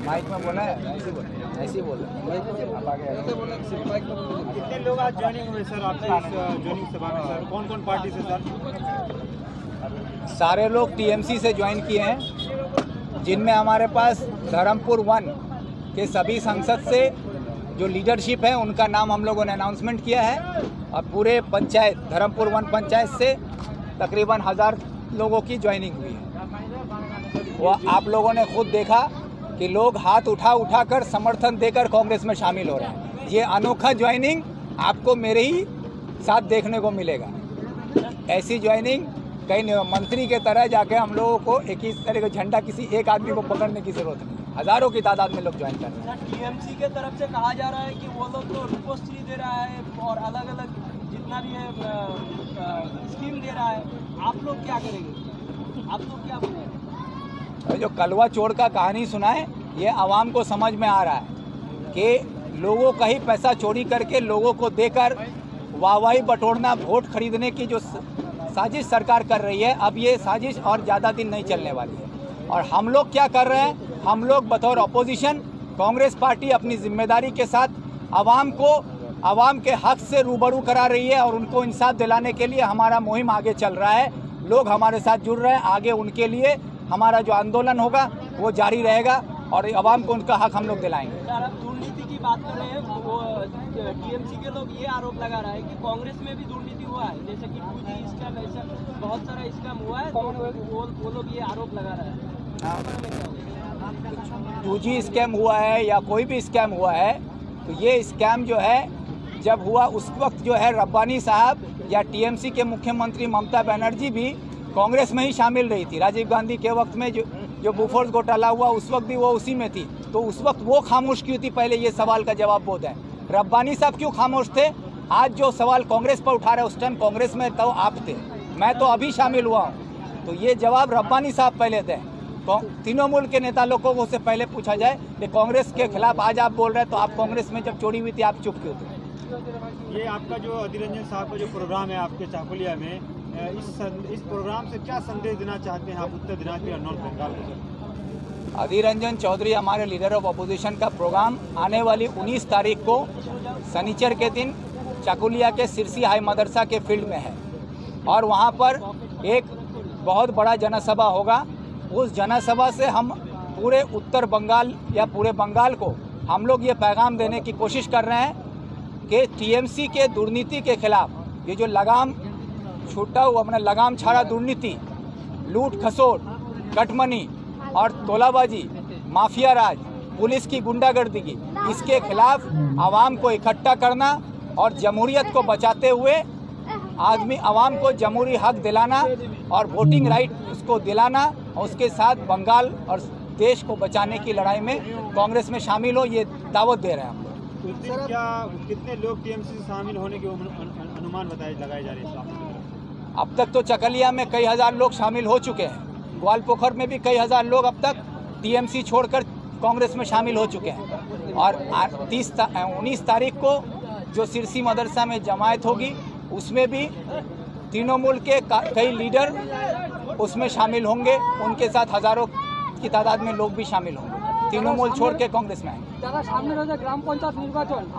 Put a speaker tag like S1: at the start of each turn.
S1: Mic में बोला है, ऐसे ही बोला।
S2: कितने लोग आज ज्वाइनिंग हुए सर आपके इस ज्वाइनिंग सभा में सर? कौन कौन पार्टी से सर?
S1: सारे लोग टीएमसी से ज्वाइन किए हैं, जिनमें हमारे पास धर्मपुर 1 के सभी संसद से जो लीडरशिप है उनका नाम हम लोगों ने अनाउंसमेंट किया है, और पूरे पंचायत धर्मपुर 1 पंचायत से तकरीबन 1000 लोगों की ज्वाइनिंग हुई है। वो आप लोगों ने खुद देखा कि लोग हाथ उठा कर समर्थन देकर कांग्रेस में शामिल हो रहे हैं। ये अनोखा ज्वाइनिंग आपको मेरे ही साथ देखने को मिलेगा। ऐसी ज्वाइनिंग कई मंत्री के तरह जाके हम लोगों को एक ही तरह का झंडा किसी एक आदमी को पकड़ने की जरूरत नहीं है। हजारों की तादाद में लोग ज्वाइन कर रहे हैं।
S3: टीएमसी के तरफ से कहा जा रहा है कि वो लोग तो रिपोस्ट्री दे रहा है और अलग अलग जितना भी है स्कीम दे रहा है। आप लोग क्या करेंगे? आप लोग क्या बोलेंगे?
S1: जो कलवा चोर का कहानी सुना है, ये आवाम को समझ में आ रहा है कि लोगों का ही पैसा चोरी करके लोगों को देकर वाहवाही बटोरना, वोट खरीदने की जो साजिश सरकार कर रही है, अब ये साजिश और ज़्यादा दिन नहीं चलने वाली है। और हम लोग क्या कर रहे हैं? हम लोग बतौर अपोजिशन कांग्रेस पार्टी अपनी जिम्मेदारी के साथ आवाम के हक से रूबरू करा रही है, और उनको इंसाफ दिलाने के लिए हमारा मुहिम आगे चल रहा है। लोग हमारे साथ जुड़ रहे हैं। आगे उनके लिए हमारा जो आंदोलन होगा वो जारी रहेगा, और आवाम को उनका हक हम लोग दिलाएंगे।
S3: सर, अब दुर्नीति की बात कर रहे हैं, वो टीएमसी के लोग ये आरोप लगा रहा है कि कांग्रेस में भी दुर्नीति हुआ है, जैसे कि 2G स्कैम, ऐसा बहुत सारा स्कैम हुआ है, तो वो लोग ये आरोप लगा रहा है।
S1: 2G स्कैम हुआ है या कोई भी स्कैम हुआ है, तो ये स्कैम जो है जब हुआ उस वक्त जो है रब्बानी साहब या टीएमसी के मुख्यमंत्री ममता बनर्जी भी कांग्रेस में ही शामिल रही थी। राजीव गांधी के वक्त में जो बोफोर्स घोटाला हुआ उस वक्त भी वो उसी में थी, तो उस वक्त वो खामोश क्यों थी? पहले ये सवाल का जवाब वो दें। रब्बानी साहब क्यों खामोश थे? आज जो सवाल कांग्रेस पर उठा रहे उस टाइम कांग्रेस में तो आप थे, मैं तो अभी शामिल हुआ हूँ, तो ये जवाब रब्बानी साहब पहले दें। तृणमूल के नेता लोगों को से पहले पूछा जाए कि कांग्रेस के खिलाफ आज आप बोल रहे हैं, तो आप कांग्रेस में जब चोरी हुई थी आप चुप क्यों थे?
S2: ये आपका जो अधीर रंजन साहब का जो प्रोग्राम है आपके चाकुलिया में, इस प्रोग्राम से क्या संदेश देना चाहते हैं आप उत्तर दिनाजपुर और नॉर्थ बंगाल को?
S1: अधीर रंजन चौधरी हमारे लीडर ऑफ अपोजिशन का प्रोग्राम आने वाली 19 तारीख को शनिचर के दिन चाकुलिया के सिरसी हाई मदरसा के फील्ड में है, और वहाँ पर एक बहुत बड़ा जनसभा होगा। उस जनसभा से हम पूरे उत्तर बंगाल या पूरे बंगाल को हम लोग ये पैगाम देने की कोशिश कर रहे हैं कि टीएमसी के दुर्नीति के खिलाफ ये जो लगाम छूटा हुआ, अपना लगाम छाड़ा दुर्नीति, लूट खसोट, कटमनी और तोलाबाजी, माफिया राज, पुलिस की गुंडागर्दी की, इसके खिलाफ आवाम को इकट्ठा करना और जमहूरियत को बचाते हुए आवाम को जमहूरी हक दिलाना और वोटिंग राइट उसको दिलाना, और उसके साथ बंगाल और देश को बचाने की लड़ाई में कांग्रेस में शामिल हो, ये दावत दे रहे हैं हम लोग।
S2: उस दिन क्या कितने लोग टीएमसी से शामिल होने के अनुमान लगाए जा रहे हैं?
S1: अब तक तो चकलिया में कई हजार लोग शामिल हो चुके हैं, ग्वालपोखर में भी कई हजार लोग अब तक टीएमसी छोड़कर कांग्रेस में शामिल हो चुके हैं, और 19 तारीख को जो सिरसी मदरसा में जमायत होगी उसमें भी तृणमूल के कई लीडर उसमें शामिल होंगे, उनके साथ हजारों की तादाद में लोग भी शामिल होंगे। तृणमूल छोड़ के कांग्रेस में आएंगे।
S3: सामने ग्राम पंचायत निर्वाचन